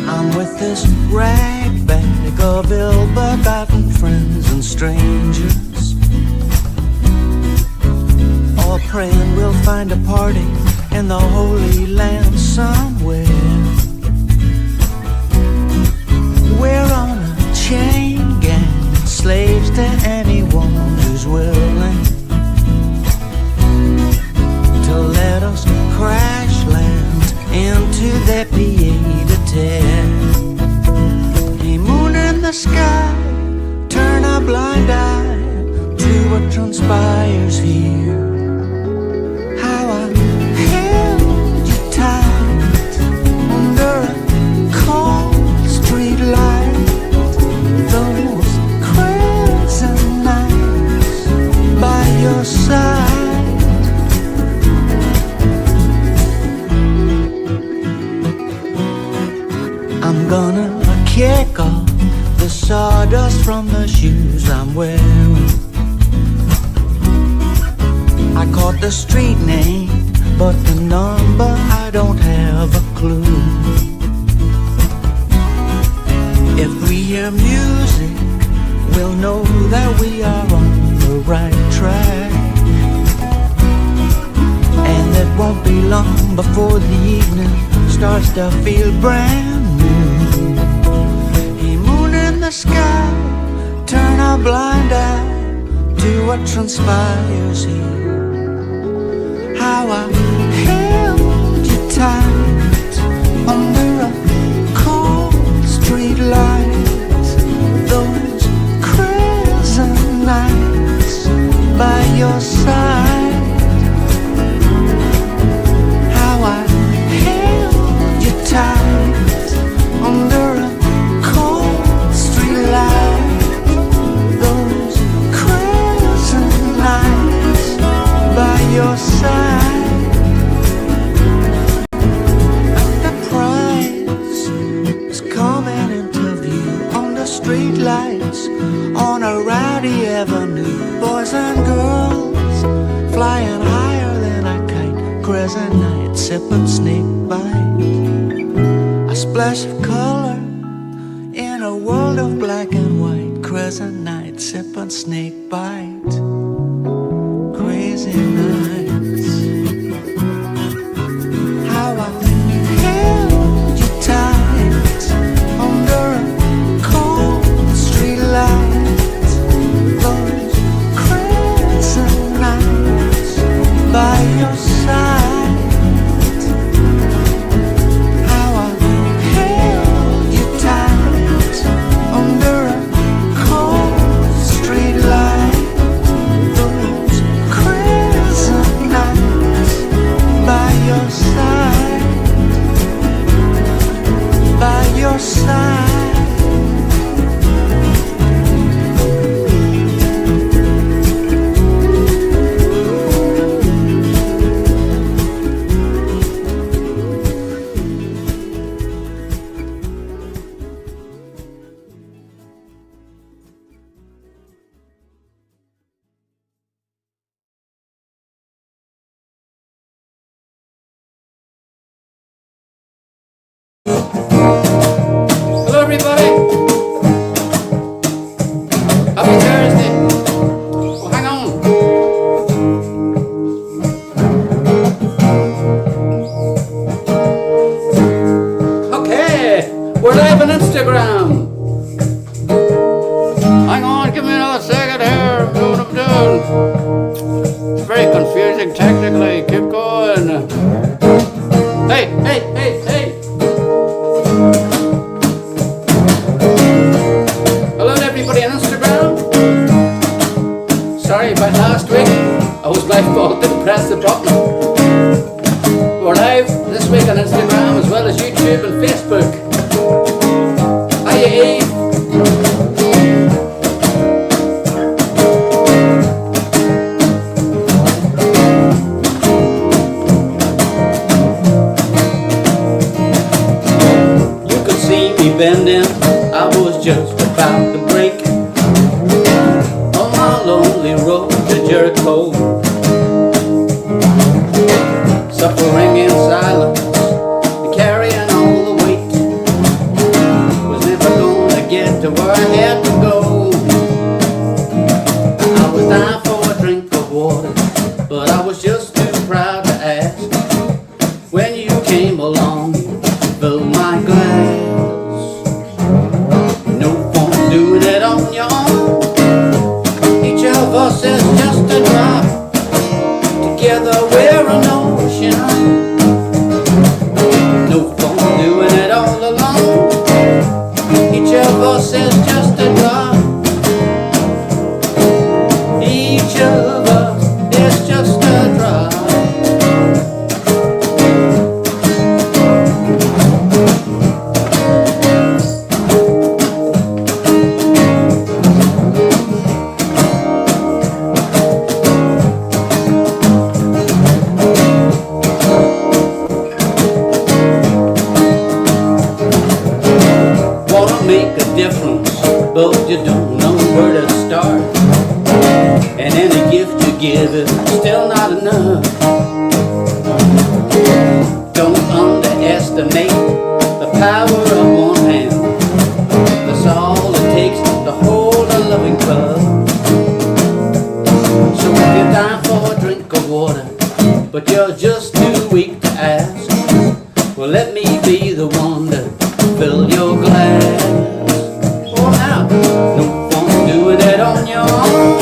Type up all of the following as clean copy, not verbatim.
I'm with this rag bag of ill-begotten friends and strangers, all praying we'll find a party in the Holy Land somewhere. We're on a chain gang, slaves to anyone who's willing to let us crash land into their pied-a-terre. A moon in the sky, turn a blind eye to what transpires here. How I held you tight under a cold street light, those crazy nights by your side. I'm gonna kick off the sawdust from the shoes I'm wearing. I caught the street name, but the number I don't have a clue. If we hear music, we'll know that we are on the right track. And it won't be long before the evening starts to feel brand new. A moon in the sky, turn a blind eye to what transpires here. How I held you tight under a cold street light, those crazy nights by your side. How I held you tight under a cold street light, those crazy nights by your side. The prize is coming into view on the street lights on a rowdy avenue. Boys and girls flying higher than a kite. Crescent Nights, sipping snake bite. A splash of color in a world of black and white. Crescent Nights, sipping snake bite. Crazy nights. How I held you tight under a cold street light, those crazy nights by your side. How I held you tight under a cold street light, those crazy nights by your side, by your side. Hello everybody! Happy Thursday! Oh, hang on! Okay! We're live on Instagram! Hang on, give me another second here, I'm doing what I'm doing. It's very confusing technically, keep going. Hey, hey, hey, hey! Hello to everybody on Instagram. Sorry about last week. I was my fault, didn't press the button. We're live this week on Instagram as well as YouTube and Facebook. Hiya Eve. You could see me bending, I was just about to break on my lonely road to Jericho. suffering in silence, carrying all the weight. Was never gonna get to where I had to go. I was dying for a drink of water, but I was just too proud to ask. When you came along, filled my glass. No point doing it on your own. Each of us is just a drop. Together we're an ocean. No point doing it all alone. Each of us is just a drop. Each of us is just a drop. Wanna make a difference, but you don't know where to start. And any gift you give is still not enough. Don't underestimate the power of one hand. That's all it takes to hold a loving cup. So if you're dying for a drink of water, but you're just too weak to ask, well, let me be the one to fill your glass. Oh, now, no fun doing it on your own.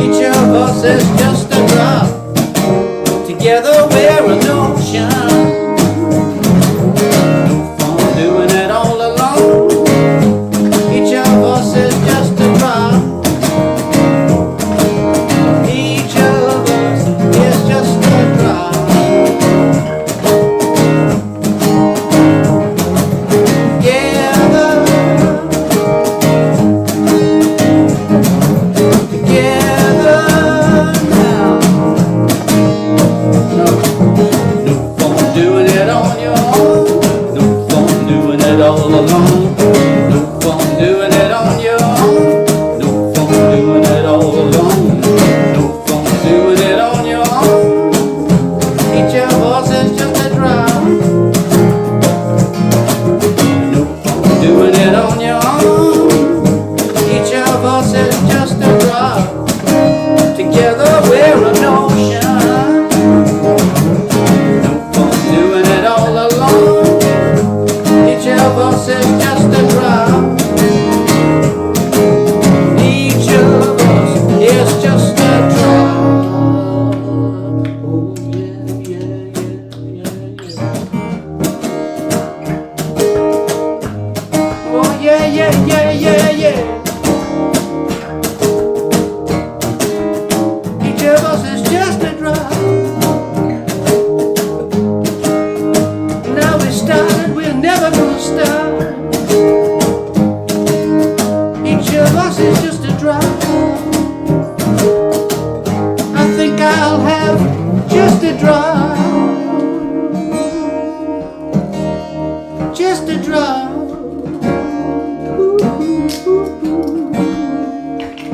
Each of us is just a drop. Together we're an ocean. No fun doing it all alone. Each of us is just a drop. Each of us is just a drop. All alone. No fun doing it on your own. No fun doing it all alone. No fun doing it on your own. Each of us is just a drop. No fun doing it on your own. Each of us is just a drop. Together we're an ocean. No fun doing it all alone. Each of us is just a drop. Each of us is just a drop. Oh yeah, yeah, yeah, yeah, yeah. Oh yeah, yeah, yeah, yeah, yeah. Each of us is just a drop. Now we started, we're never gonna stop. Each of us is just a drop. I think I'll have just a drop. Just a drop. Ooh, ooh, ooh, ooh.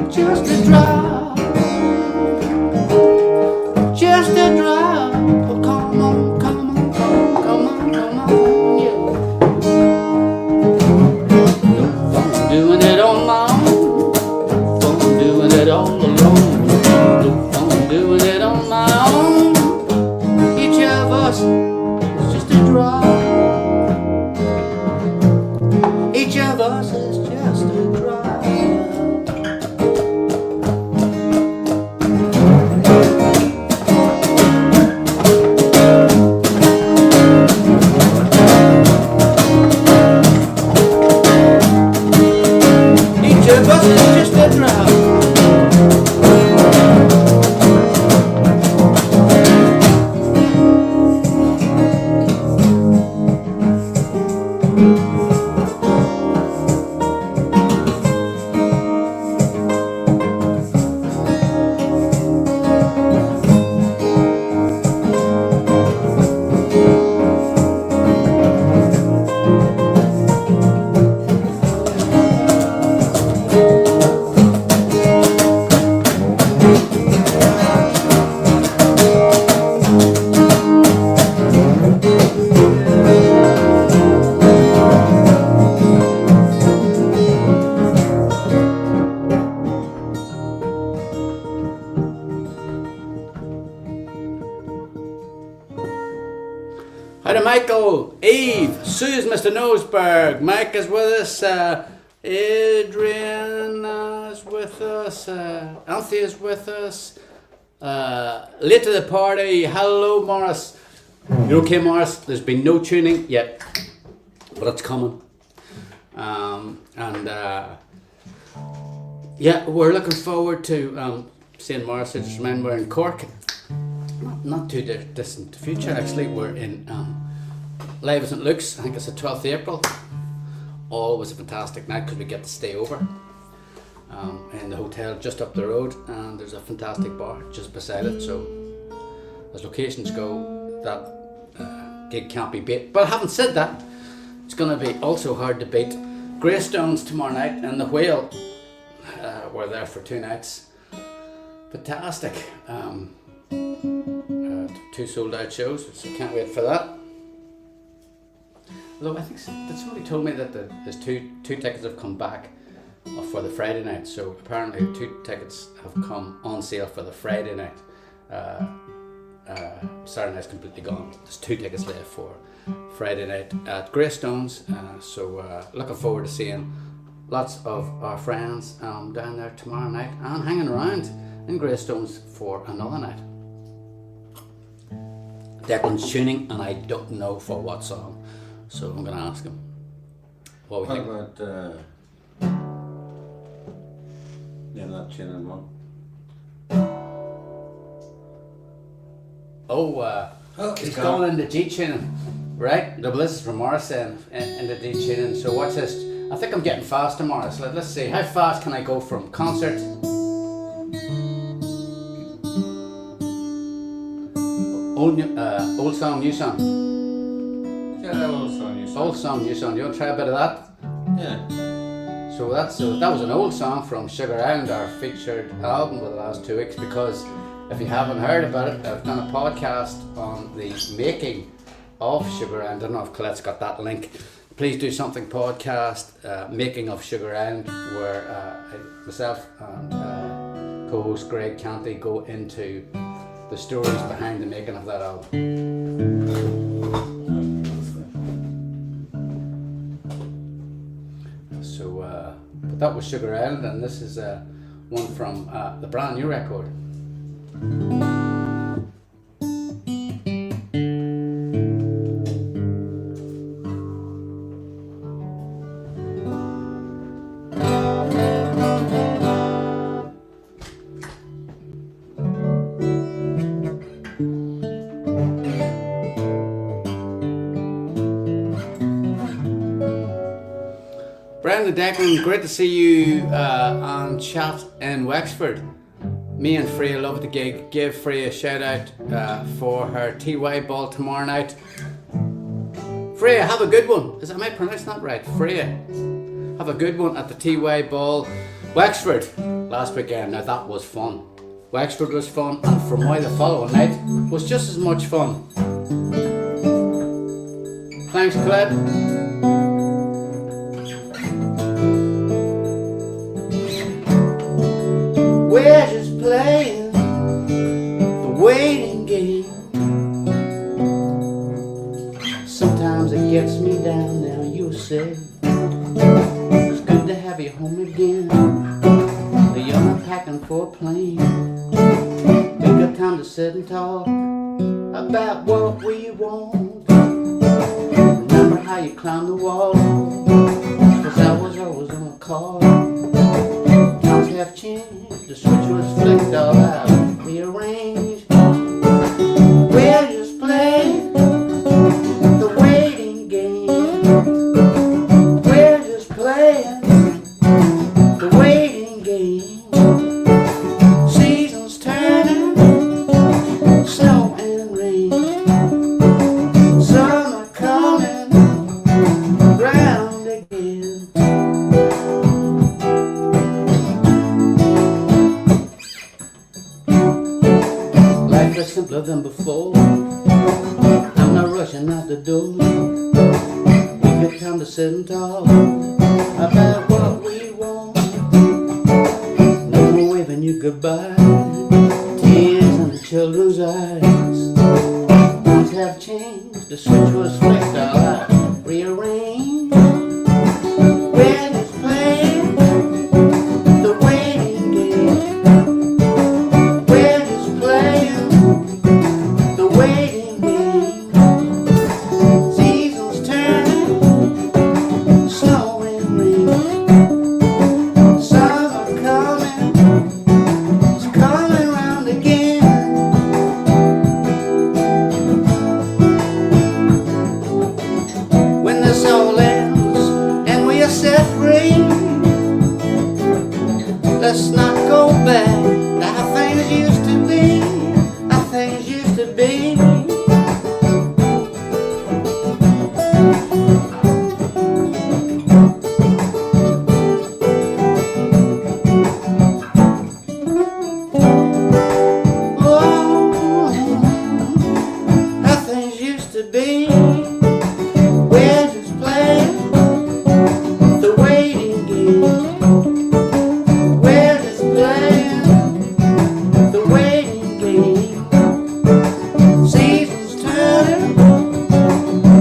Just a drop. Just a drop. Oh, come on, come on, come on, come on, come on, yeah. No fun doing it on my own. No fun doing it all alone. No fun doing it on my own. Each Hi to Michael, Eve, Sue's Mr. Noseberg, Mike is with us, Adrian is with us, Althea is with us, late to the party, hello Morris. You okay Morris? There's been no tuning yet, but it's coming. Yeah, we're looking forward to seeing Morris. Just remind we're in Cork. Not too distant future actually. We're in live at St Luke's. I think it's the 12th of April. Always a fantastic night because we get to stay over in the hotel just up the road, and there's a fantastic bar just beside it. So as locations go, that gig can't be beat. But having said that, it's going to be also hard to beat. Greystones tomorrow night and the Whale. We're there for 2 nights. Fantastic. 2 sold out shows, so can't wait for that. Although I think somebody told me that there's two tickets have come back for the Friday night. So apparently 2 tickets have come on sale for the Friday night. Saturday night's completely gone. There's 2 tickets left for Friday night at Greystones. So looking forward to seeing lots of our friends down there tomorrow night and hanging around in Greystones for another night. Declan's tuning and I don't know for what song, so I'm going to ask him what we think. About that tuning one. He's going into G tuning, right? The bliss is from Morris then into D tuning. So watch this. I think I'm getting faster, Morris. Let's see. How fast can I go from concert? Old song, new song. Yeah, old song, new song. Old song, new song. You want to try a bit of that? Yeah. So that was an old song from Sugar Island, our featured album for the last 2 weeks. Because if you haven't heard about it, I've done a podcast on the making of Sugar Island. I don't know if Colette's got that link. Please Do Something podcast, making of Sugar Island, where myself and co-host Greg Canty go into the stories behind the making of that album. So, but that was Sugar Island, and this is one from the brand new record. Brendan Declan, great to see you on chat in Wexford. Me and Freya love the gig. Give Freya a shout out for her TY ball tomorrow night. Freya, have a good one. Am I pronouncing that right? Freya, have a good one at the TY ball. Wexford last weekend. Now that was fun. Wexford was fun, and Fermoy the following night was just as much fun. Thanks, Colette. We're just playing the waiting game. Sometimes it gets me down, now you'll say it's good to have you home again. The young are packing for a plane. Ain't got time to sit and talk about what we want. Remember how you climbed the wall, 'cause I was always on a call. Times have changed, the switch was flicked all out, rearranged. We're just playing the waiting game. We're just playing the waiting game. Seasons turning, snow and rain. Summer coming round again. Life is simpler than before. I'm not rushing out the door. We got time to sit and talk about what we want. No more waving you goodbye, tears in the children's eyes. Times have changed, the switch was flicked, I rearranged. When it's playing the waiting game. When it's playing the waiting game. Seasons turning, snow and rain. Summer coming, it's coming round again. When this all ends and we are set free, let's not go back to how things used to be, how things used to be. Oh, how things used to be. We're just playing the waiting game. We're just playing the waiting game. Seasons turning,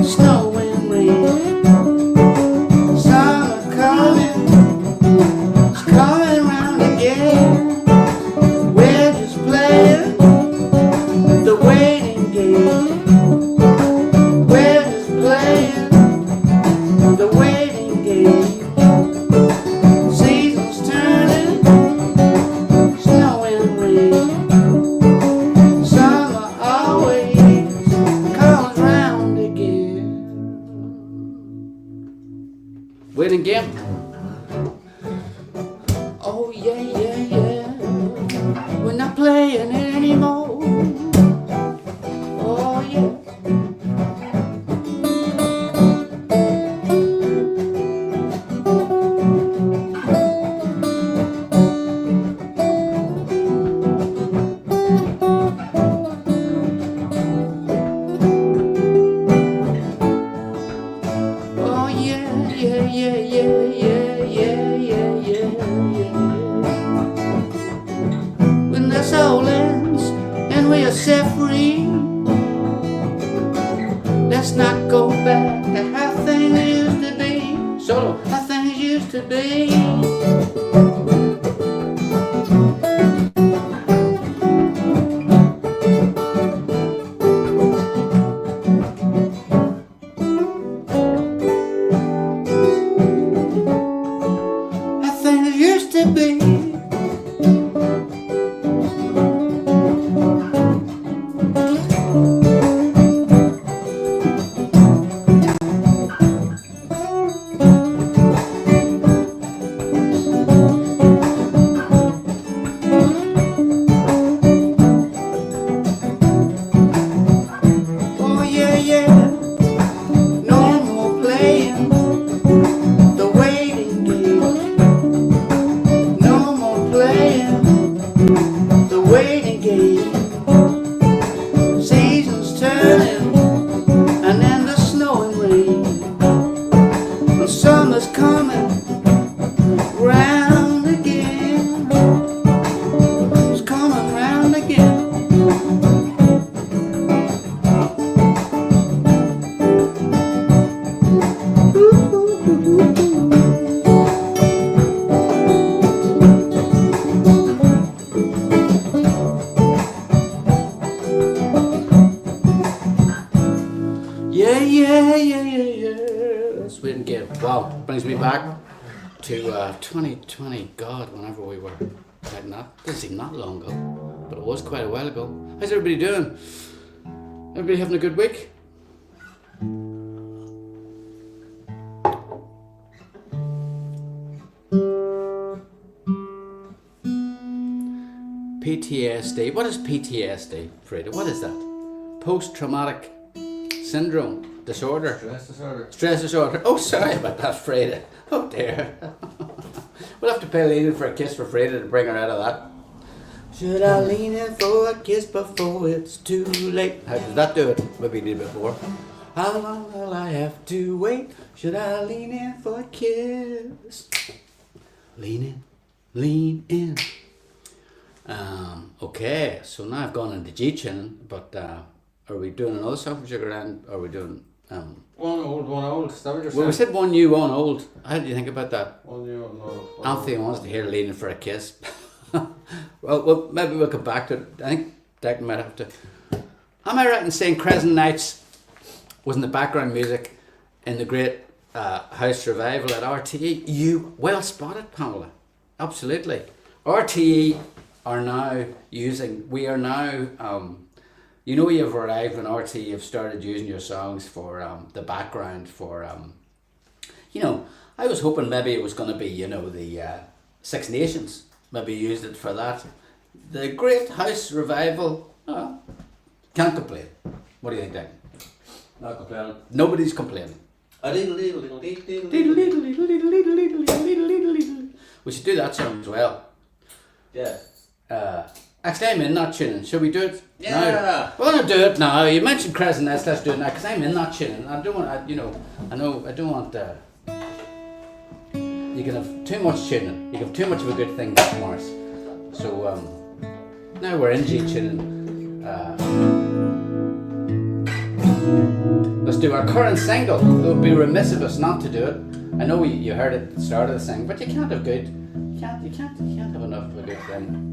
snow and rain. Summer coming, it's coming round again. We're just playing the waiting game. We're just playing the waiting game. Seasons turning, snow and rain. Summer always comes round again. Waiting game. Oh yeah, yeah, yeah. We're not playing it anymore. Oh yeah. Oh yeah, yeah, yeah, yeah, yeah, yeah, yeah, yeah, yeah. When this all ends and we are set free, let's not go back to how things used to be. Solo, how things used to be. How things used to be. Oh yeah, yeah. No more playing the waiting game. No more playing the waiting game. Seasons turning and then the snow and rain. And summer's coming round again. It's coming round again. Yeah, yeah, yeah, yeah, yeah. Let's wait and get. Wow, brings me back to 2020. God, whenever we were like that. Doesn't seem that long ago, but it was quite a while ago. How's everybody doing? Everybody having a good week? PTSD. What is PTSD, Freda? What is that? Post-traumatic syndrome disorder. Stress disorder. Stress disorder. Oh, sorry about that, Freda. Oh dear. We'll have to pay Lean in for a kiss for Freda to bring her out of that. Should I lean in for a kiss before it's too late? How does that do it? Maybe a little bit more. How long will I have to wait? Should I lean in for a kiss? Lean in, lean in. Okay, so now I've gone into G tuning, but Are we doing another song from Sugar Land? Or are we doing One old. Is that what you're saying? well, we said one new, one old. How do you think about that? One new, one old. Anthony wants to hear Leaning for a Kiss. well, maybe we'll come back to it. I think Declan might have to. Am I right in saying Crescent Nights was in the background music in the great house revival at RTE? You well spotted, Pamela. Absolutely. RTE are now using. We are now. You know, you've arrived when RTE have started using your songs for the background for. You know, I was hoping maybe it was going to be, you know, the Six Nations. Maybe used it for that. The great house revival. Can't complain. What do you think, Dan? Not complaining. Nobody's complaining. We should do that song as well. Yeah. Actually, I'm in that tuning. Should we do it? Yeah. Now? We're gonna do it now. You mentioned Crescent Nights. Let's do it now because I'm in that tuning. I don't want. I don't want. You can have too much tuning. You can have too much of a good thing, Morris. So now we're in G tuning. Let's do our current single. It would be remiss of us not to do it. I know you heard it at the start of the thing, but you can't have good. You can't have enough of a good thing.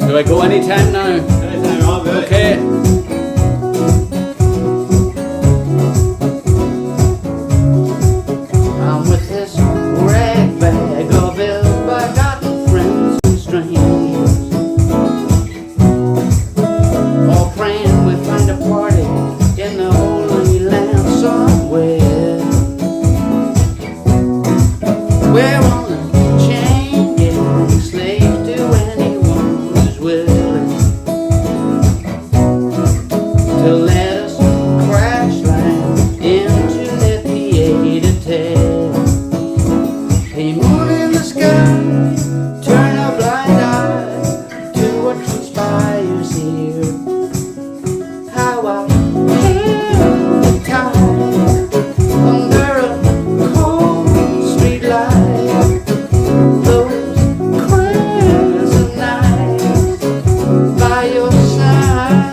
Do I go anytime now? Anytime, all good. Okay. I'm with this rag bag of ill-forgotten friends and strangers, all praying we find a party in the Holy Land somewhere. We're on a chain gang, slaves to anyone who's willing to let us crash land into their pied-a-terre. Hey, moon in the sky, turn a blind eye to what transpires here. How I held the tide under a cold street light. Those crescent nights by your side.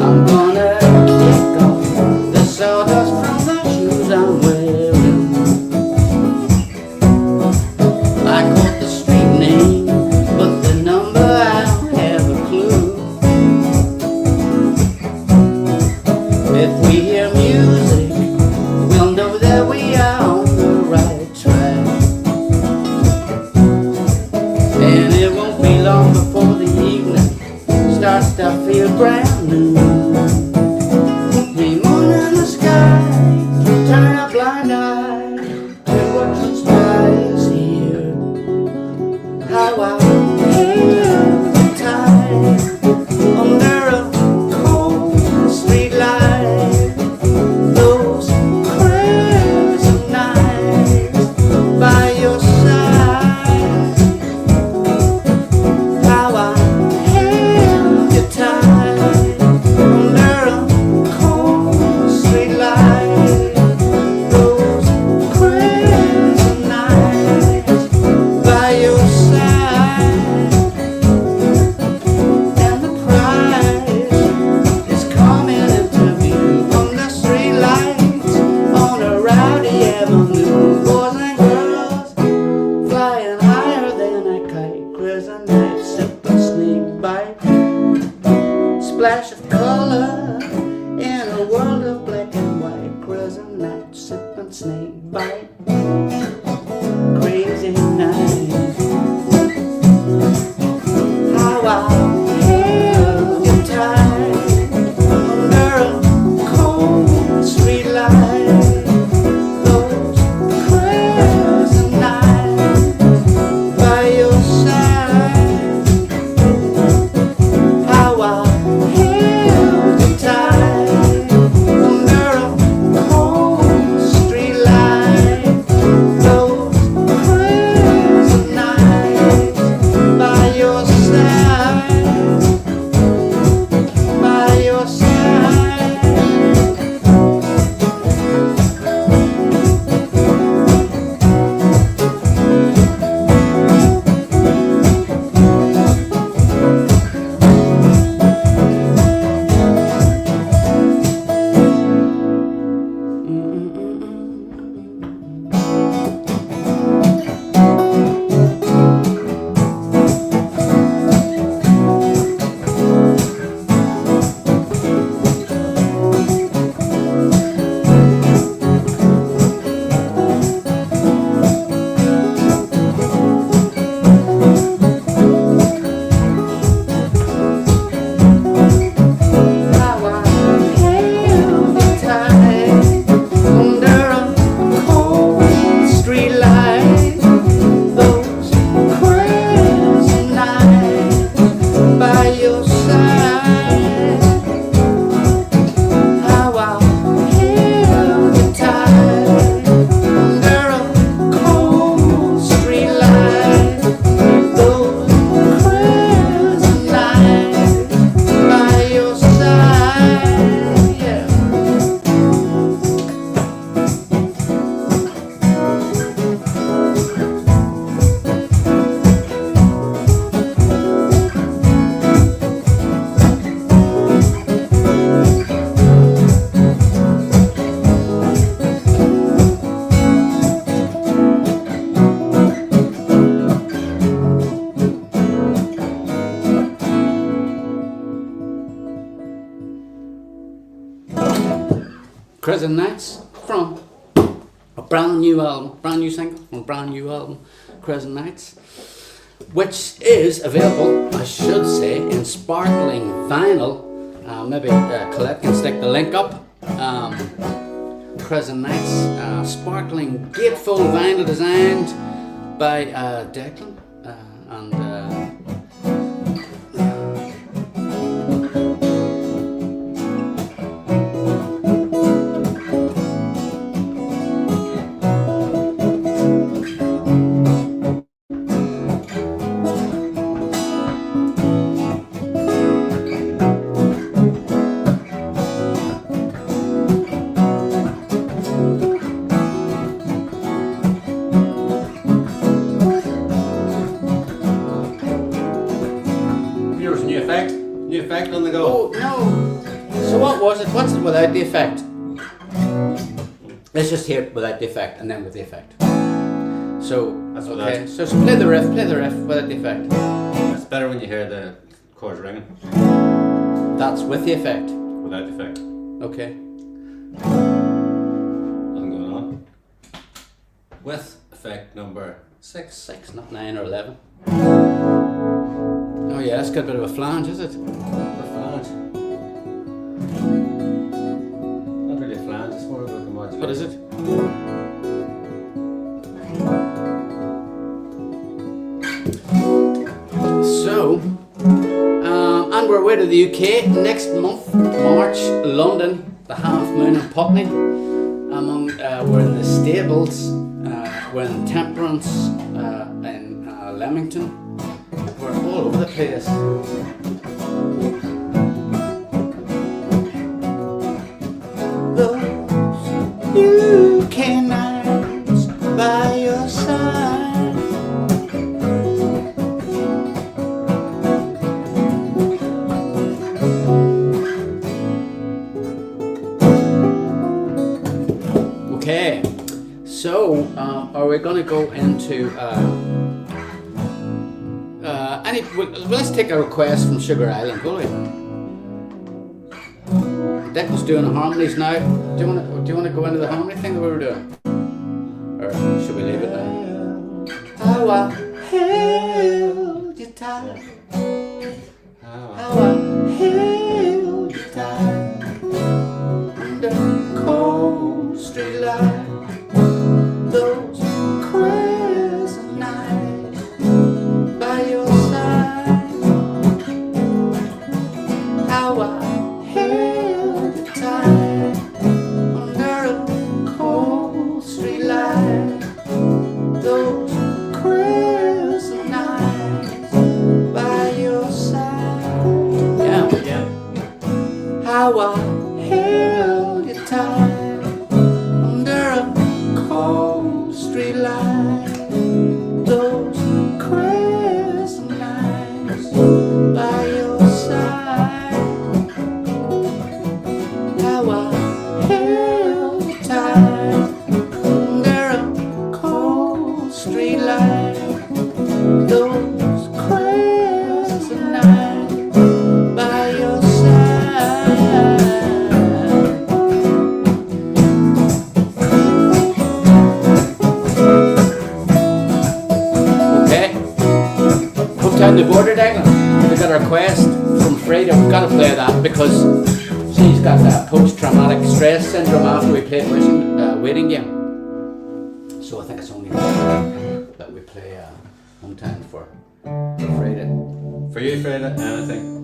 I'm gonna kick off the sawdust from the shoes I'm wearing. I caught the street name, but the number I don't have a clue. If we hear music, we'll know that we are on the right track. And it won't be long before the evening starts to feel brand new. Hey, moon in the sky, turn a blind eye to what transpires here. How I held the tide under a cold street light. Those crescent nights by your side. How I held you tight under a cold street light. Those crescent nights by your side. And the prize is coming into view on the street lights on a rowdy avenue. Boys and girls flying higher than a kite. Crescent nights, sip and sneak bite. Splash of color in a world of black and white. Crescent nights, sip and snake bite. Crazy night. How I held you tight under a cold street light. Those crescent nights by your side. How I held you tight Crescent Nights from a brand new album, brand new single from a brand new album, Crescent Nights, which is available, I should say, in sparkling vinyl. Maybe Colette can stick the link up. Crescent Nights, sparkling gatefold vinyl designed by Declan and New effect on the go. oh no! So what was it? What's it without the effect? Let's just hear it without the effect and then with the effect. So That's okay. without. So play the riff without the effect. It's better when you hear the chords ringing That's with the effect. without the effect. Okay. Nothing going on. With effect number 6. 6, not 9 or 11. Oh yeah, that's got a bit of a flange, is it? A flange. Not really a flange, it's more about the modulation. What is it? So, and we're away to the UK next month, March, London, the Half Moon in Putney. We're in the Stables, we're in Temperance, in Leamington. We're all over the place. Those UK nights by your side. Okay, so are we going to go into let's take a request from Sugar Island, will we? Declan's doing the harmonies now. Do you want to go into the harmony thing that we were doing, or should we leave it now? How I held you tight. How I held you tight under cold street light. Those crescent nights by your side. How I held you tight under a cold street light. Those crescent nights by your side. Yeah. How I held you tight under a cold street light. Those crescent nights by your side. How I held you tight under a cold street light. Those crescent nights by your side. Okay. Hooked on the border, Declan. We got a request from Freda. We've got to play that because she's got that post-traumatic stress syndrome after we played waiting game. So I think it's only right that we play Hometown for Freda. For you, Freda, anything.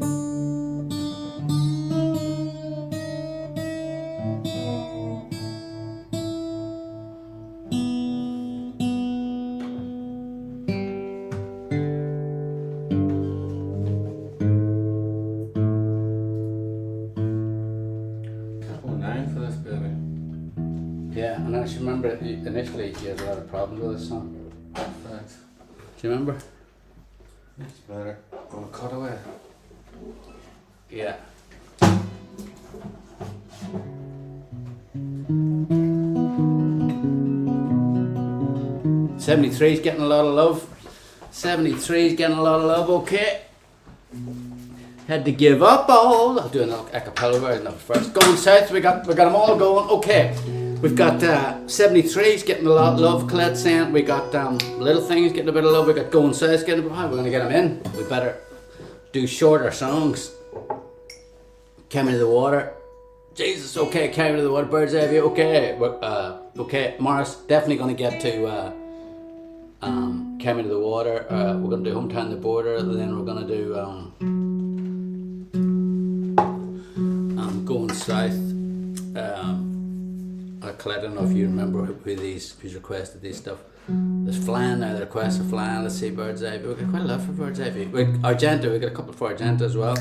For this baby. Yeah, and I just remember initially you had a lot of problems with this song. Right. Do you remember? It's better. Gonna cut away. Yeah. '73's getting a lot of love. '73's getting a lot of love. Okay. Had to give up all. I'll do an a cappella version of it first. Going south, we got them all going. Okay, we've got 73's getting a lot of love. Colette saying we got Little Things getting a bit of love. We got Going South getting. We're gonna get them in. We better do shorter songs. Carry Me to the Water. Jesus, okay. Carry Me to the Water. Bird's Eye View. Okay, okay. Morris, definitely gonna get to Carry Me to the Water. We're gonna do Hometown the Border. Then we're gonna do Going South. Colette, I don't know if you remember who's requested these stuff. There's Flan now, the request of Flan. Let's see, Bird's Eye View. We've got quite a lot for Bird's Eye View. Argenta, we got a couple for Argenta as well.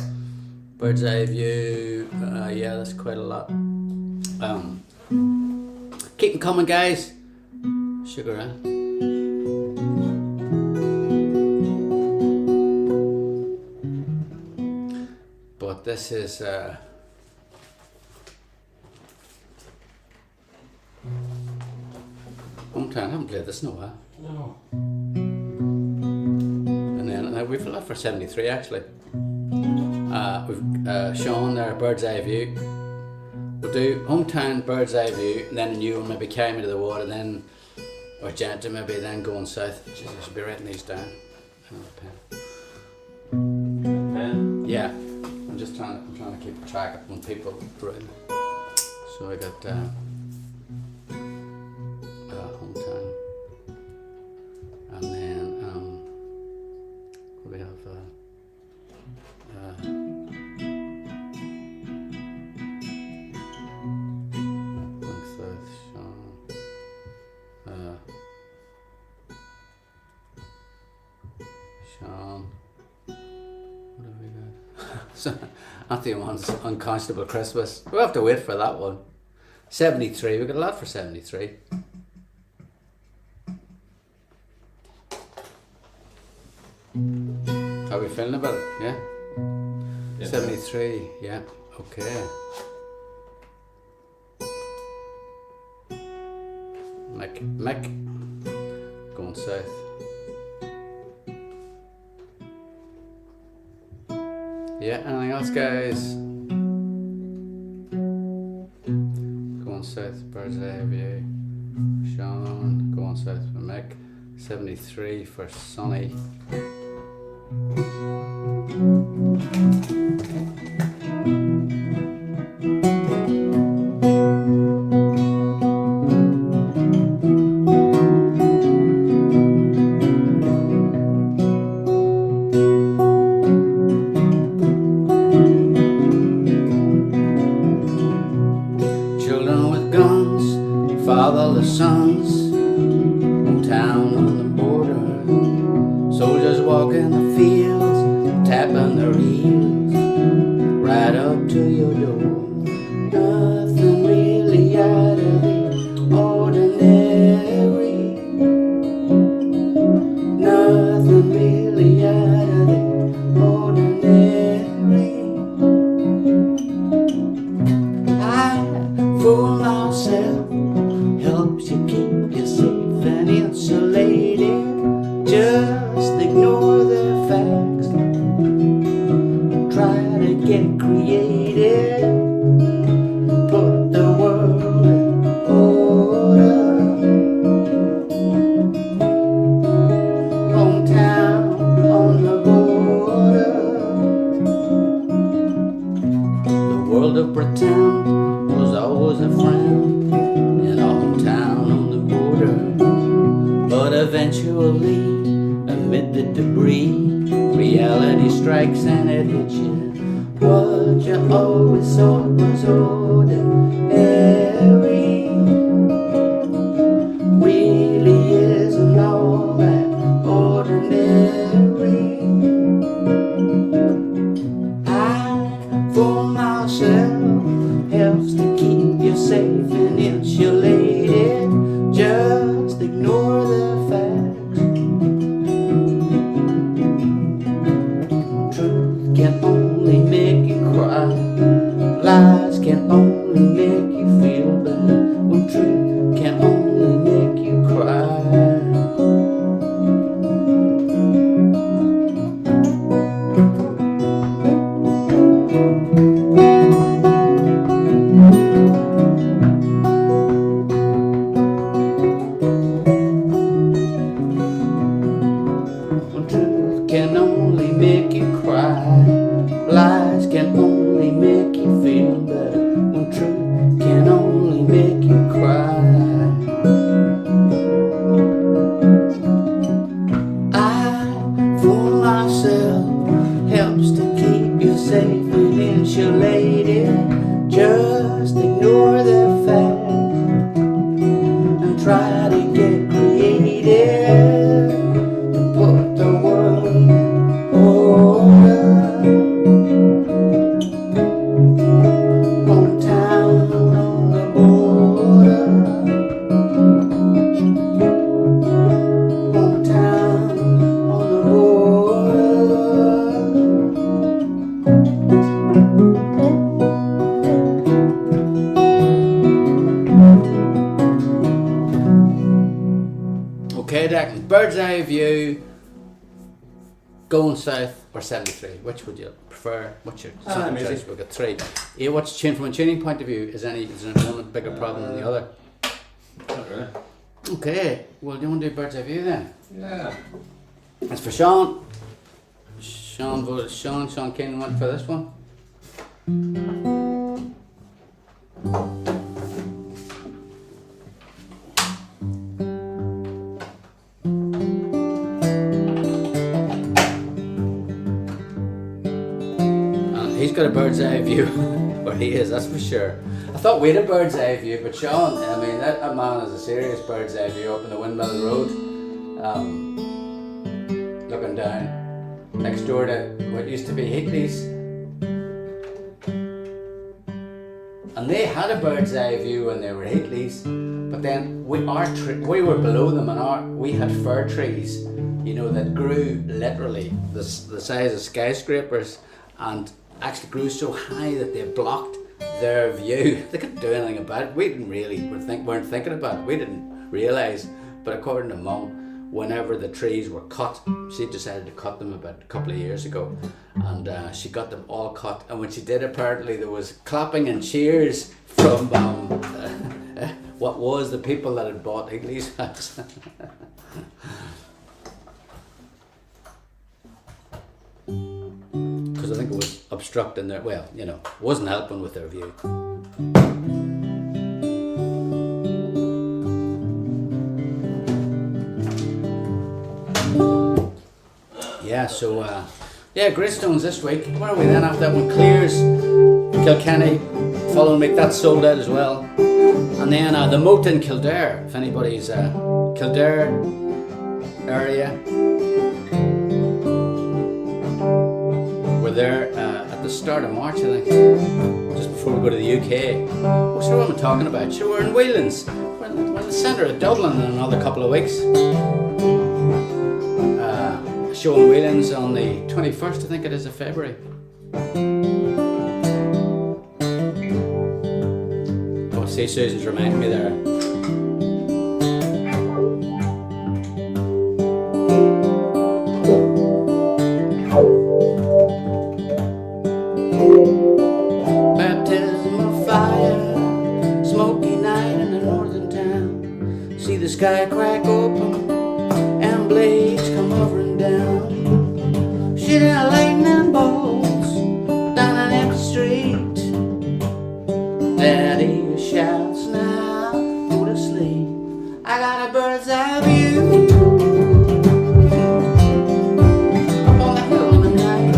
Bird's Eye View, yeah, that's quite a lot. Keep them coming, guys. Sugar, huh? But this is Hometown. I haven't played this in a while. No. And then we've a lot for 73 actually. We've Sean there, Bird's Eye View. We'll do Hometown, Bird's Eye View, and then a new one, maybe Carry Me to the Water, then Argenta, maybe then Going South. Jesus, I should be writing these down. Pen? Yeah, I'm trying to keep track of when people write. So I got Hometown, and then we have Going South, Sean. What have we got? So, Anthony wants Unconscionable Christmas. We'll have to wait for that one. 73, we got a lot for 73. How are we feeling about it? Yeah? Yeah. 73, yeah, okay. Mick, Going South. Yeah, anything else, guys? Going South, Bird's Eye View. Sean, Going South for Mick. 73 for Sonny. Children with guns, fatherless sons, hometown on the border. Soldiers walking the fields, tapping their heels, right up to your door. Nothing really out of the ordinary. Nothing really out of the ordinary. I fool myself, helps you keep you safe and insulated. Just ignore the facts. Try to get creative. Put the world in order. Hometown on the border. The world of pretend was always a friend in a hometown on the border. But eventually, amid the debris, reality strikes and it hits you. What you always thought was ordinary really isn't all that ordinary. I, for myself, helps to keep you safe and insulated. Just ignore the facts. Truth can only make you cry. Lies can only make you feel bad. When truth can only make you cry. just ignore the fact and try to get creative to put the world in order. Hometown on the border. Hometown on the border. Okay, Declan, bird's eye view, going south or 73? Which would you prefer? What's your second music. choice? We've got three. Yeah, what's tune from a tuning point of view? Is there one a bigger problem than the other? Not really. Okay, well, do you want to do bird's eye view then? Yeah. That's for Sean. Sean voted Sean. Sean Kane went for this one. He's got a bird's eye view where he is, that's for sure. I thought we had a bird's eye view, but Sean, I mean, that man has a serious bird's eye view up in the Windmill Road, looking down next door to what used to be Heatley's. And they had a bird's eye view when they were Heatley's, but then we were below them, and we had fir trees, you know, that grew literally the size of skyscrapers, and actually grew so high that they blocked their view. They couldn't do anything about it. We didn't really weren't thinking about it. We didn't realise. But according to Mum, whenever the trees were cut, she decided to cut them about a couple of years ago, and she got them all cut. And when she did, apparently there was clapping and cheers from what was the people that had bought Higley's house. Because I think it was obstructing their, well, you know, wasn't helping with their view. Yeah, so, yeah, Greystones this week. Where are we then after that one? Clears, Kilkenny, following week, that's sold out as well. And then the Moat in Kildare, if anybody's Kildare area. We're there at the start of March, I think, just before we go to the UK. What's what I'm talking about? Sure, we're in Whelan's. We're in the centre of Dublin in another couple of weeks. Show in Whelan's on the 21st, I think it is, of February. Oh, see, Susan's reminding me there. Baptism of fire, smoky night in a northern town. See the sky crack open and blades come hovering down. Shooting lightning bolts down an empty street. Daddy shouts now, go to sleep. I got a bird's eye view up on the hill tonight.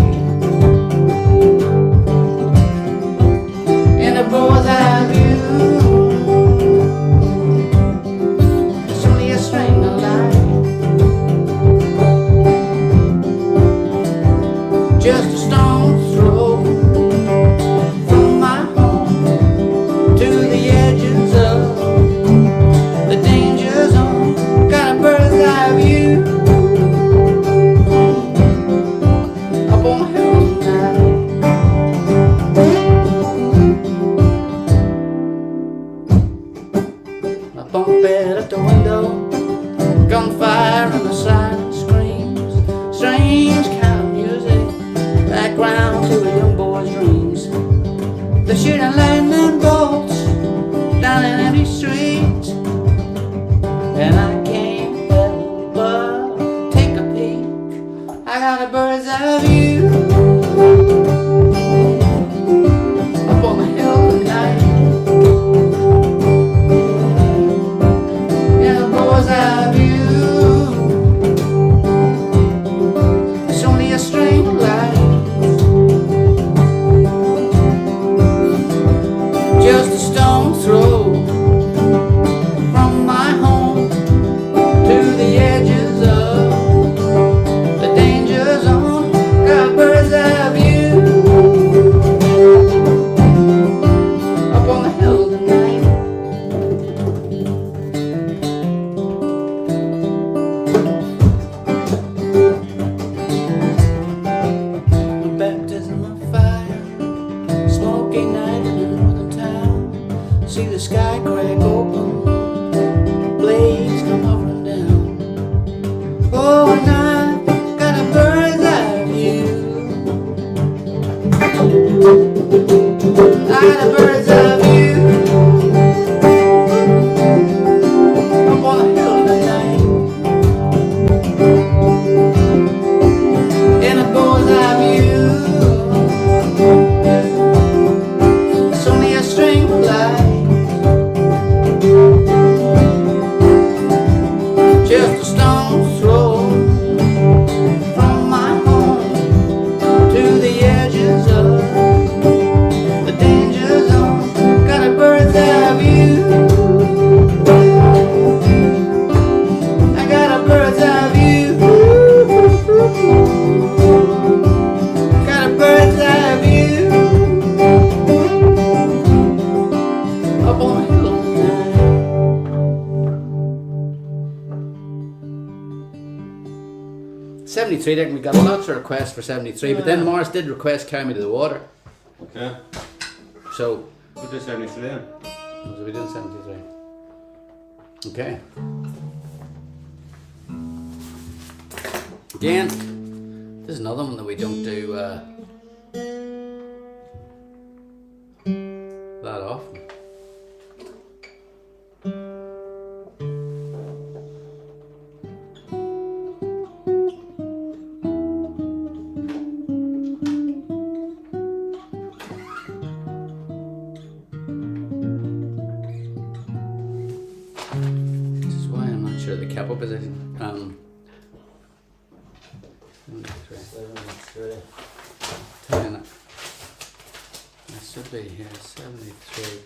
In a bird's eye view, it's only a string of light. Just a stone's throw from my home to the edges of the danger zone. Got a bird's eye view up on the hill tonight. I bump bed at the window, gunfire and the silent screams, strange kind of music, background to a young boy's dreams. They're shooting lightning bolts down an empty street, and I can't help but take a peek. I got a bird's eye view up on the hill tonight. Yeah, a bird's eye view, it's only a string of light. see the sky crack open, blades come hovering down. Oh, and I've got a bird's eye view. I got a bird's eye view up on the hill tonight. In a bird's eye view, it's only a string of light. Just a stone's throw from my home to the edges of the danger zone. Got a bird's eye view. I got a bird's eye view. Got a bird's eye view up on a hill tonight. 73, Declan, we got lots of requests for 73, but then Morris did request Carry Me to the Water. Okay. So, Put this 73 in. so we did 73. Okay. Again, this is another one that we don't do that often. This is why I'm not sure of the capo position. 73. 73. Telling it. It should be here, 73.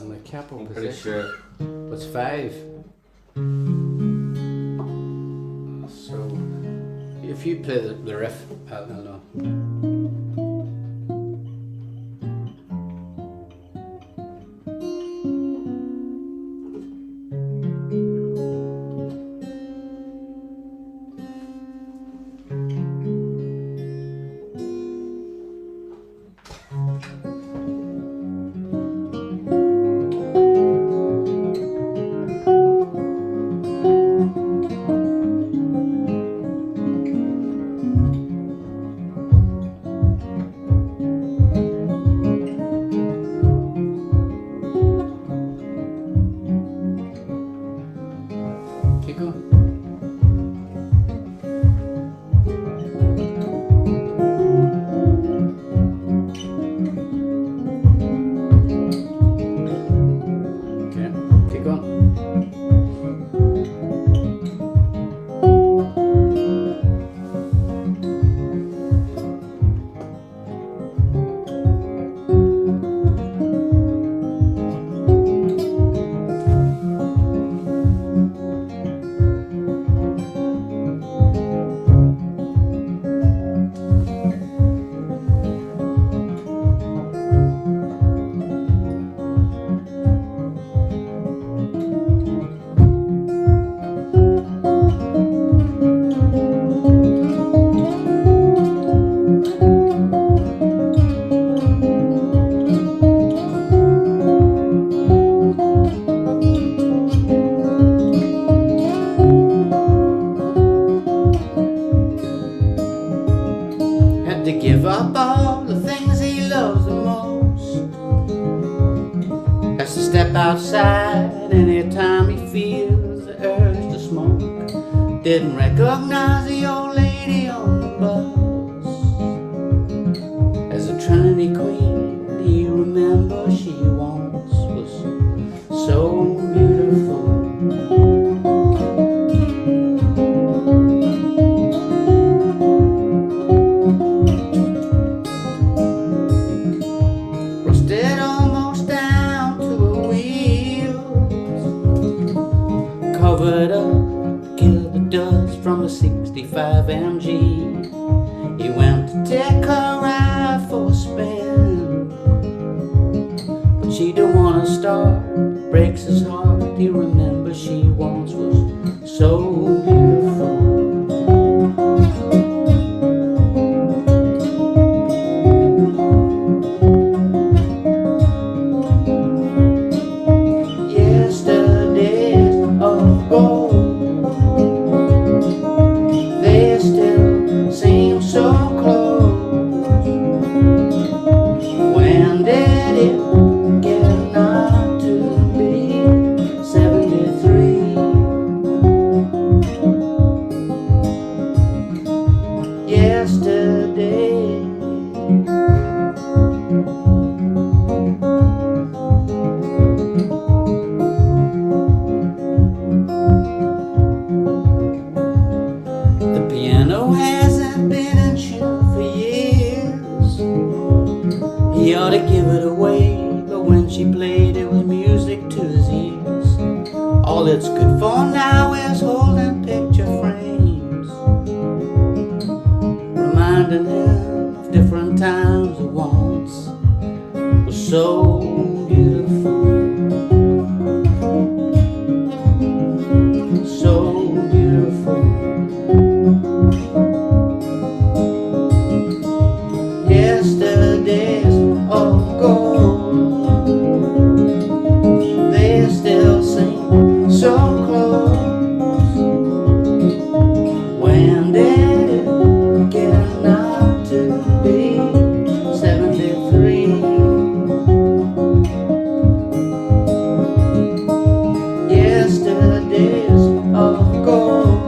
And the capo I'm pretty position sure. was 5. So if you play the riff, I don't know. Keep going. Okay, keep going. Had to give up all the things he loves the most. Has to step outside anytime he feels the urge to smoke. Didn't recognize the old lady on the bus as a Trinity Queen. He remembers she once was so beautiful. Rusted almost down to her wheels, covered up, killed the dust from a 65 MG. He went to take her out for a spin. He ought to give it away, but when she played it was music to his ears. All it's good for now is holding picture frames, reminding him of different times that once was so beautiful. So beautiful. Yesterdays of gold, they still seem so close. When did it get not to be 73? Yesterdays of gold,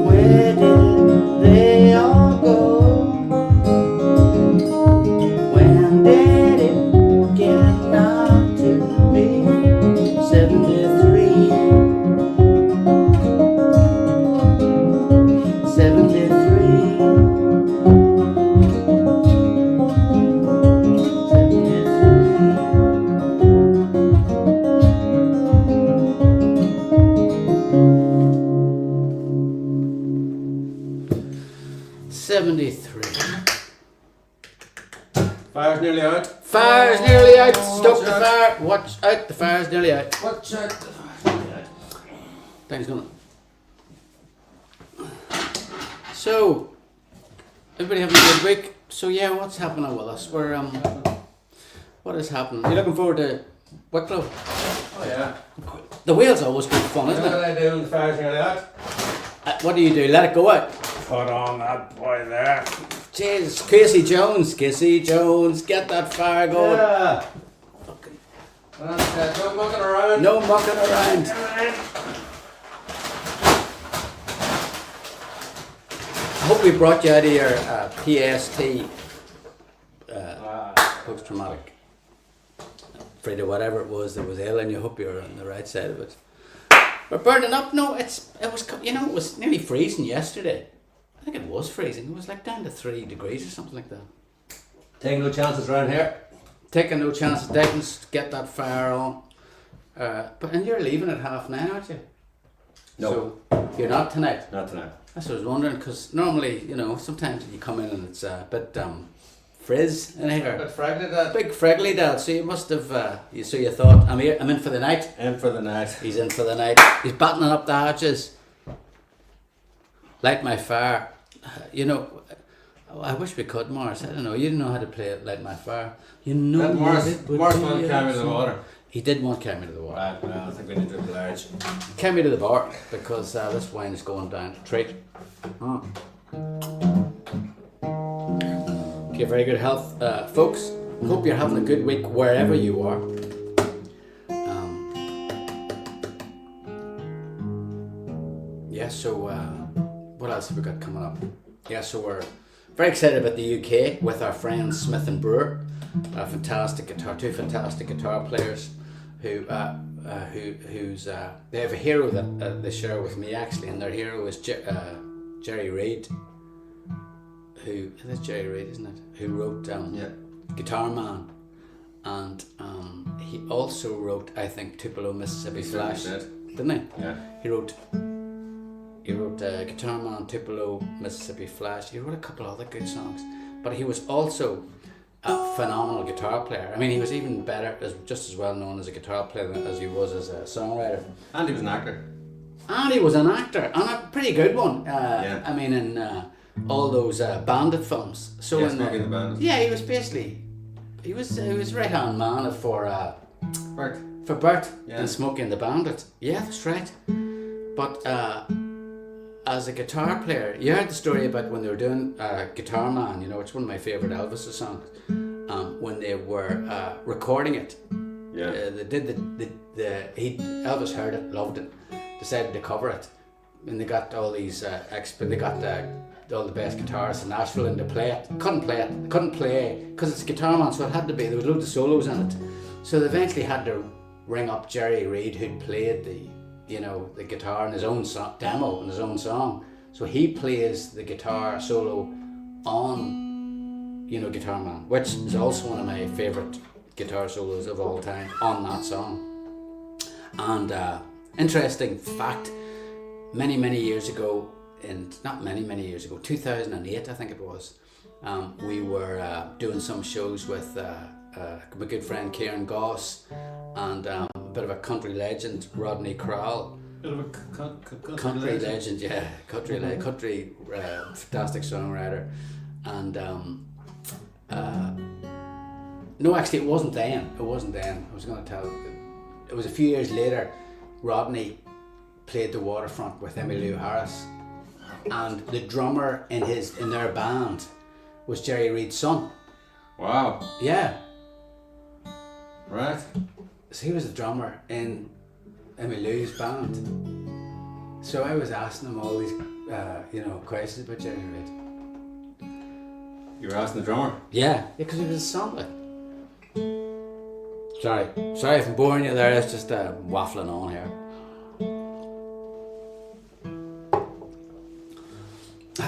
where did they all go? When did it get not to be 73? 73. 73. Fire's nearly out. Fire's nearly out. Stop watch the out. fire. Watch out. The fire's nearly out. Watch out. The fire's nearly out. Things gonna. So, everybody having a good week? So yeah, what's happening with us? We're what is happening? You looking forward to Wicklow? Oh yeah. The wheel's always good fun, You know isn't what it? I do when the fire's nearly out? What do you do? Let it go out. Put on that boy there. Jeez, Casey Jones, get that fire going. Yeah. Fucking No mucking around. no mucking around. I hope we brought you out of your PST, post-traumatic, afraid of whatever it was that was ailing you. Hope you're on the right side of it. We're burning up. No, it was nearly freezing yesterday. I think it was freezing. It was like down to 3 degrees or something like that. Take no chances around here. Taking no chances. Declan, get that fire on. And you're leaving at 9:30, aren't you? No. So you're not tonight. Not tonight. That's what I was wondering, because normally, sometimes you come in and it's a bit frizz in here. But fraggly that. Big freckly dad. So you must have. So you thought, I'm in for the night. In for the night. He's in for the night. He's battening up the hatches. Light my fire. I wish we could, Morris. I don't know. You didn't know how to play it, Light My Fire. Morris wanted to carry me to the water. He did want to carry me to the water. Right, well, I think we need to oblige. Carry me to the bar, because this wine is going down to treat. Okay, very good health, folks. Hope you're having a good week wherever you are. So what else have we got coming up? So we're very excited about the UK with our friends Smith and Brewer, two fantastic guitar players who they have a hero that they share with me actually, and their hero is Jerry Reid. That's Jerry Reid, isn't it? Who wrote Guitar Man, and he also wrote, I think, Tupelo, Mississippi Flash, didn't he? Yeah. He wrote Guitar Man, Tupelo, Mississippi Flash. He wrote a couple other good songs, but he was also a phenomenal guitar player. I mean, he was even better, just as well known as a guitar player as he was as a songwriter. And he was an actor. And a pretty good one. I mean, in all those Bandit films. So yes, Smokey the Bandit. Yeah, he was basically he was right hand man for Bert. For Bert and Smokey and the Bandit. Yeah, that's right. But as a guitar player, you heard the story about when they were doing Guitar Man. It's one of my favourite Elvis songs. When they were recording it, they did Elvis heard it, loved it, decided to cover it, and they got all these all the best guitarists in Nashville in to play it. Couldn't play because it's Guitar Man, so it had to be. There was loads of solos in it, so they eventually had to ring up Jerry Reid, who'd played the guitar in his own demo in his own song. So he plays the guitar solo on, you know, Guitar Man, which is also one of my favourite guitar solos of all time on that song. And interesting fact, many years ago, not many years ago, 2008 I think it was, we were doing some shows with my good friend Kieran Goss and a bit of a country legend, Rodney Crowell. Bit of a Country legend, yeah, country fantastic songwriter. And no, actually it wasn't then. I was going to tell. It was a few years later. Rodney played the Waterfront with Emmylou Harris, and the drummer in their band was Jerry Reed's son. Wow. Yeah. Right. So he was the drummer in Emmylou's band. So I was asking him all these, questions about Jerry Reed. You were asking the drummer? Yeah, because he was his son. Like. Sorry if I'm boring you there. It's just waffling on here.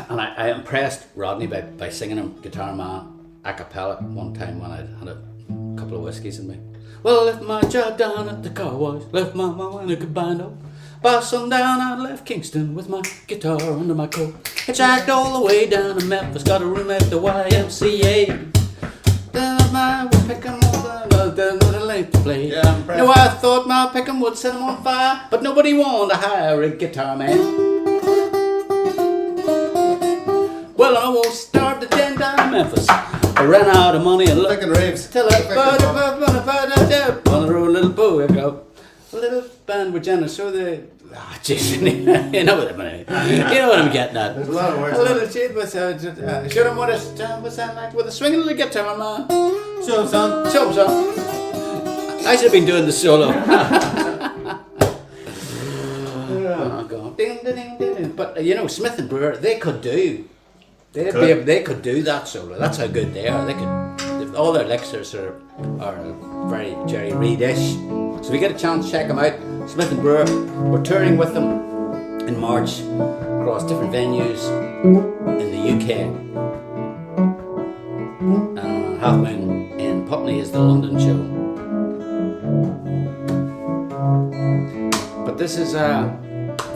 And I impressed Rodney by singing him Guitar Man a cappella one time when I had a couple of whiskies in me. Well, I left my job down at the car wash, left my mama in a cabano. By sundown I left Kingston with my guitar under my coat. Hitchhiked all the way down to Memphis, got a room at the YMCA. Then my picking the length to play. Yeah, I'm impressed. No, I thought my picking would set him on fire, but nobody wanted to hire a guitar man. Well, I almost started to den down in Memphis. I ran out of money and looked Picking raves. till I on the road, little boo, I go. A little band with Jenna, so the you know what I'm getting at. There's a lot of words. A little shit with show them what it sound like with a swinging little guitar, man. Show him, son. Show 'em, son. I should have been doing the solo. Oh, God. Ding, ding, ding, ding. But you know, Smith and Brewer, they could do that solo. That's how good they are. They could. All their licks are very Jerry Reed-ish. So if you get a chance, check them out. Smith and Brewer. We're touring with them in March across different venues in the UK. Half Moon in Putney is the London show. But this is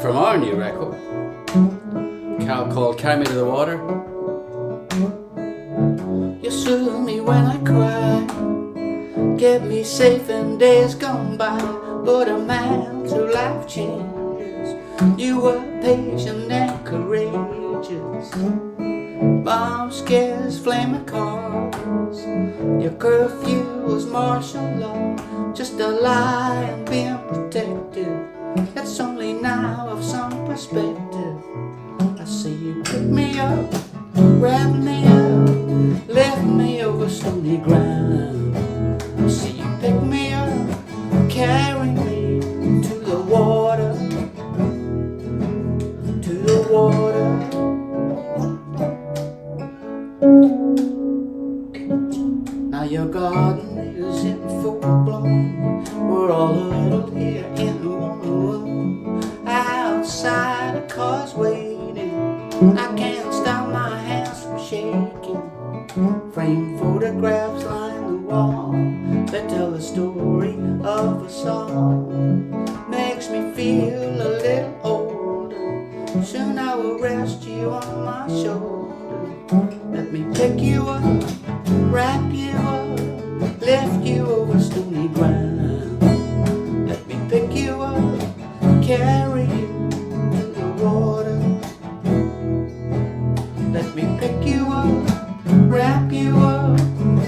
from our new record, called Carry Me to the Water. You soothe me when I cry, kept me safe in days gone by. But a man through life changes, you were patient and courageous. Bomb scares, flaming cars, your curfew was martial law. Just a lie and being protected. It's only now of some perspective. I see you pick me up, wrap me up, left me over stony ground. I see you pick me up, carry me to the water, to the water. Now your garden is in full bloom. We're all huddled here in one room. Outside the car's waiting. I can't stop my hands from shaking. Framed photographs line the wall that tell the story of us all. Makes me feel a little older. Soon I will rest you on my shoulder. Let me pick you up, wrap you up, lift you over stony ground. Let me pick you up, carry you to the water. Let me pick you up, wrap you up,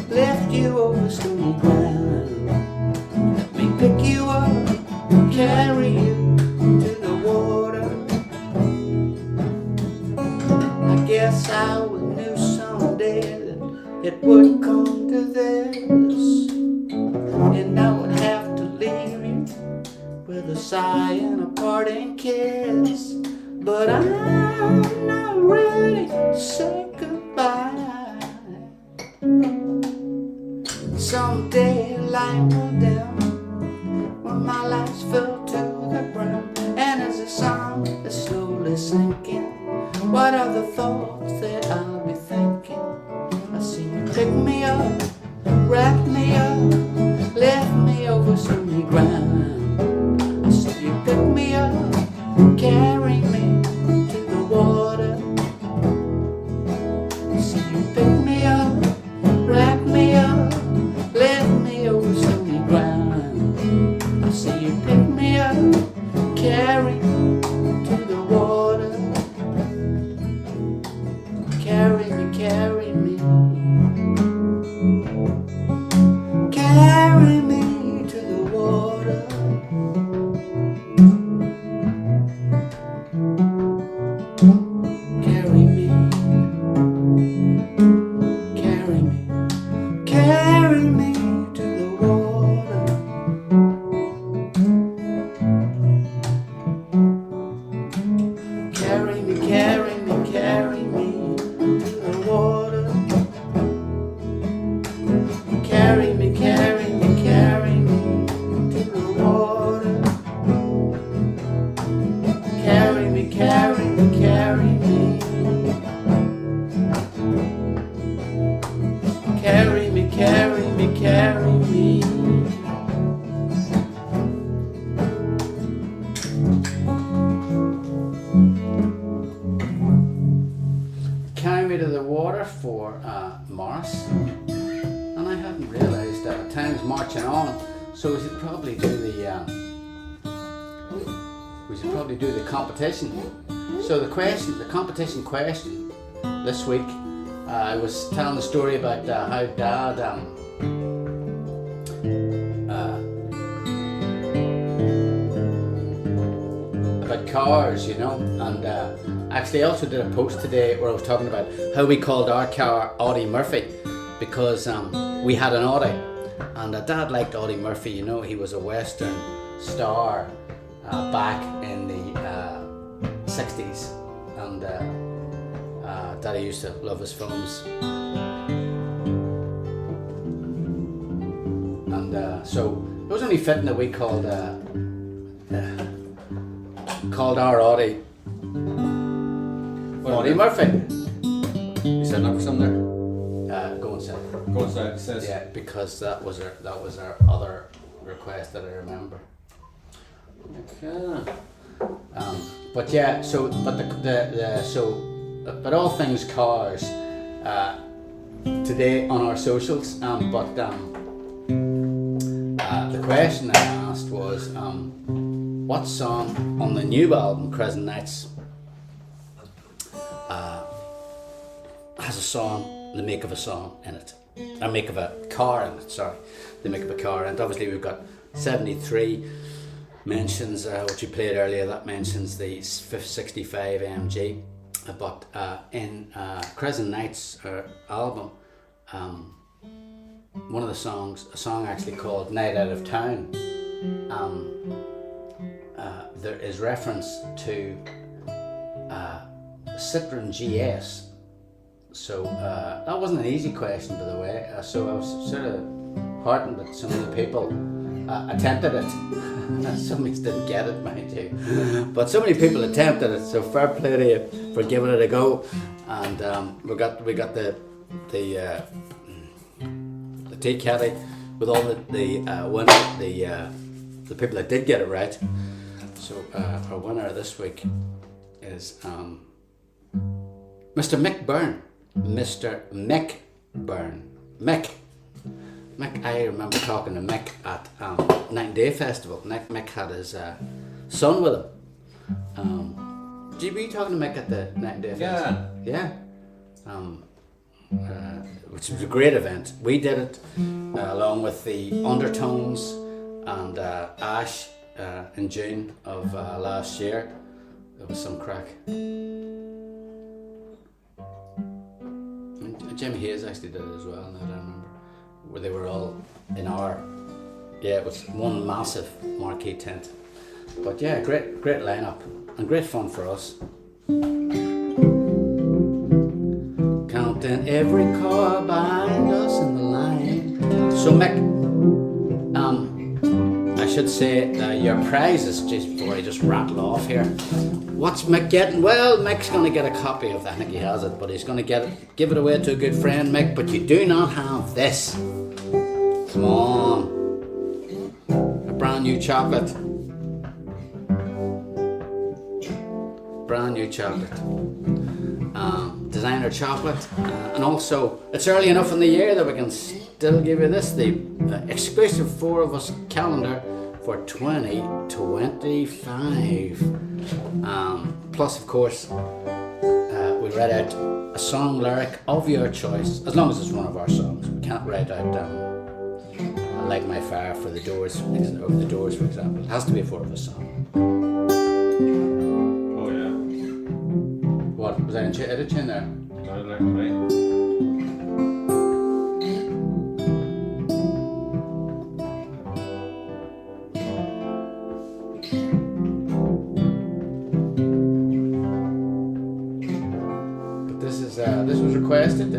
lift you over stony ground. Let me pick you up, carry you to the water. I guess I was knew someday that it would come to this, and I would have to leave you with a sigh and a parting kiss. But I'm not ready to say goodbye. Someday light will dim when my lights fell to the brim, and as the sun is slowly sinking, what are the thoughts that I'll be thinking? I see you pick me up, wrap me up, lift me over sunny ground. I said you pick me up, carry me to the water. I said you pick me up, wrap me up, lift me over sunny ground. I said you pick me up, carry me to the water. Carry me, carry me. Carry me to the water. Carry me. Carry me. Carry me to the water. Carry me, carry me, carry me to the water. Carry me, carry me, carry me to the water. Carry me, carry me, carry me. Carry me, carry me, carry me. Carry me to the water for Morris. And I hadn't realised that time's marching on, so we should probably do the competition. So the competition question this week, I was telling the story about how Dad about cars, you know, and actually I also did a post today where I was talking about how we called our car Audie Murphy because we had an Audi, and Dad liked Audie Murphy, you know, he was a Western star back in the 60s, and Daddy used to love his films, and so it was only fitting that we called our Audi Audie Murphy. You setting up for something there? Go and sit. Go inside, it says. Yeah, because that was our other request that I remember. Okay. But yeah, but all things cars today on our socials. But the question I asked was, what song on the new album Crescent Nights has a song, the make of a song in it, or make of a car in it, sorry, the make of a car, and obviously we've got 73 mentions, which we played earlier, that mentions the 65 AMG, but in Crescent Nights album, one of the songs, a song actually called Night Out of Town, there is reference to Citroen GS. So that wasn't an easy question, by the way. So I was sort of heartened that so many people attempted it. Some didn't get it, mind you. But so many people attempted it. So fair play to you for giving it a go. And we got the tea caddy with all the people that did get it right. So our winner this week is Mr. Mick Byrne. Mr. Mick Byrne. Mick, I remember talking to Mick at Night and Day Festival. Mick had his son with him. Did you talking to Mick at the Night and Day Festival? Yeah. Which was a great event. We did it along with the Undertones and Ash in June of last year. There was some crack. Jim Hayes actually did it as well, now that I remember, where they were all in it was one massive marquee tent. But yeah, great lineup and great fun for us. Counting every car behind us in the line. So Mick, I should say your prizes, just before I just rattle off here. What's Mick getting? Well, Mick's going to get a copy of that. I think he has it, but he's going to give it away to a good friend, Mick. But you do not have this. Come on. A brand new chocolate. Brand new chocolate. Designer chocolate. And also, it's early enough in the year that we can still give you this. The exclusive 4 of Us calendar for 2025. Plus, of course, we read out a song lyric of your choice, as long as it's one of our songs. We can't write out Light My Fire for the Doors, for example. It has to be a 4 of Us song. Oh yeah. What was I in tune there? Sounded like me. This was requested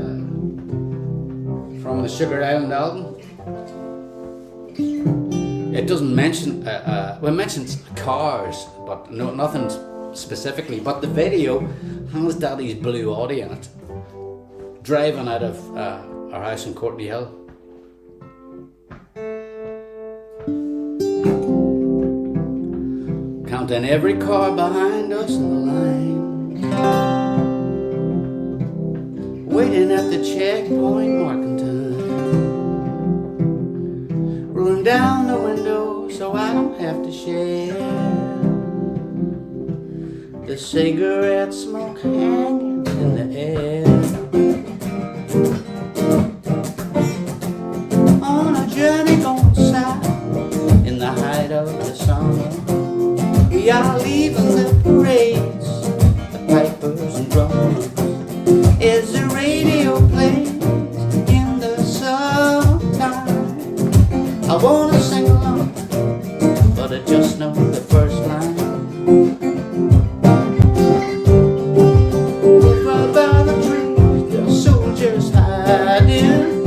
from the Sugar Island album. It doesn't mention, well, it mentions cars, but no, nothing specifically. But the video has Daddy's Blue Audi in it, driving out of our house in Courtney Hill. Counting every car behind us in the line, waiting at the checkpoint marking time, rolling down the window so I don't have to share the cigarette smoke hanging in the air. On a journey going south in the height of the summer, we are leaving the parades, the pipers and drummers. Is the radio plays in the summertime? I wanna sing along, but I just know the first line. Over by the trees, the soldiers hiding,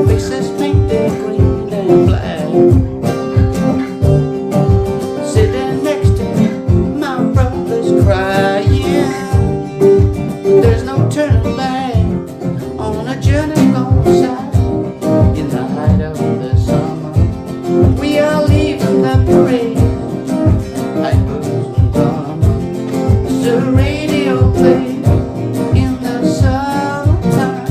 faces painted green and black, sitting next to my brothers crying. There's no turning back on a journey gone south in the height of the summer. We are leaving the parade, pipers and drummers. The radio plays in the summertime.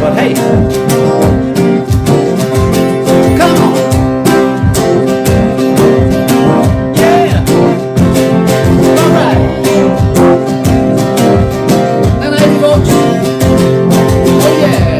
but hey, come on. Yeah. All right. All right, folks. Oh yeah.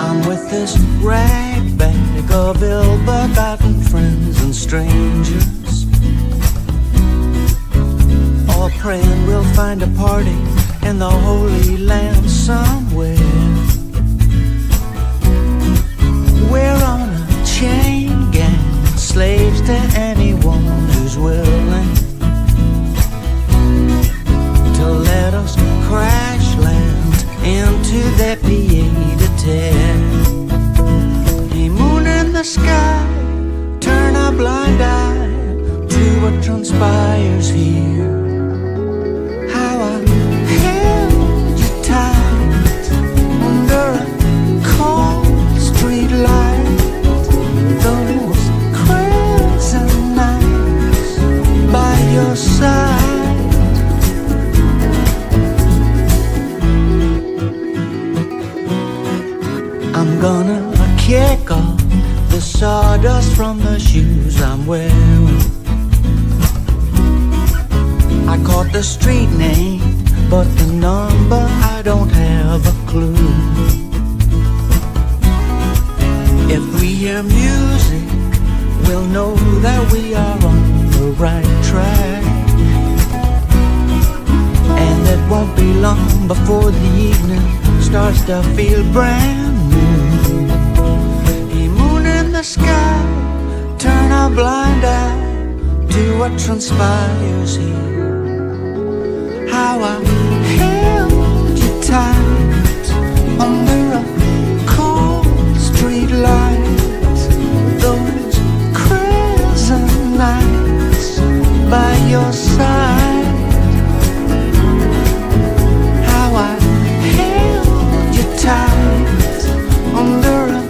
I'm with this rag bag of ill-begotten friends and strangers, all praying we'll find a party in the Holy Land somewhere. We're on a chain gang, slaves to anyone who's willing to let us crash land into their pied-a-terre. A moon in the sky, turn a blind eye to what transpires here. How I held you tight under a cold street light. Those crescent nights by your side. I'm gonna kick off the sawdust from the shoes I'm wearing. I caught the street name, but the number I don't have a clue. If we hear music, we'll know that we are on the right track. And it won't be long before the evening starts to feel brand new. A moon in the sky, turn a blind eye to what transpires here. How I held you tight under a cold street light. Those crescent nights by your side. How I held you tight under a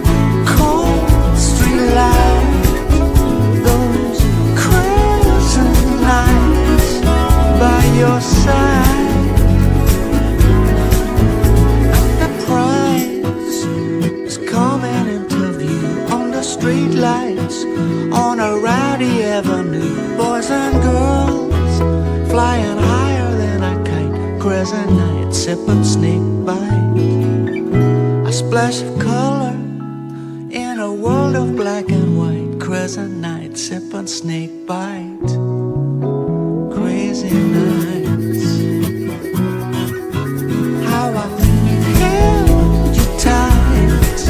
cold street light. Those crescent nights by your side. The prize is coming into view on the street lights on a rowdy avenue. Boys and girls flying higher than a kite. Crescent night, sipping snake bite. A splash of color in a world of black and white. Crescent night, sipping snake bite. Crazy nights. How I held you tight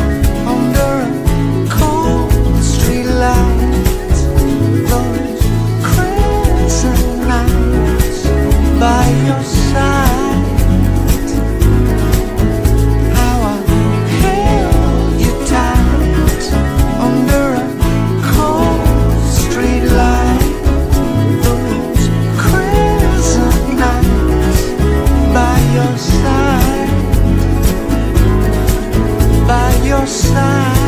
under a cold street light. Those crescent nights by your side. How I held you tight under a cold street light. Those crescent nights by your side. By your side.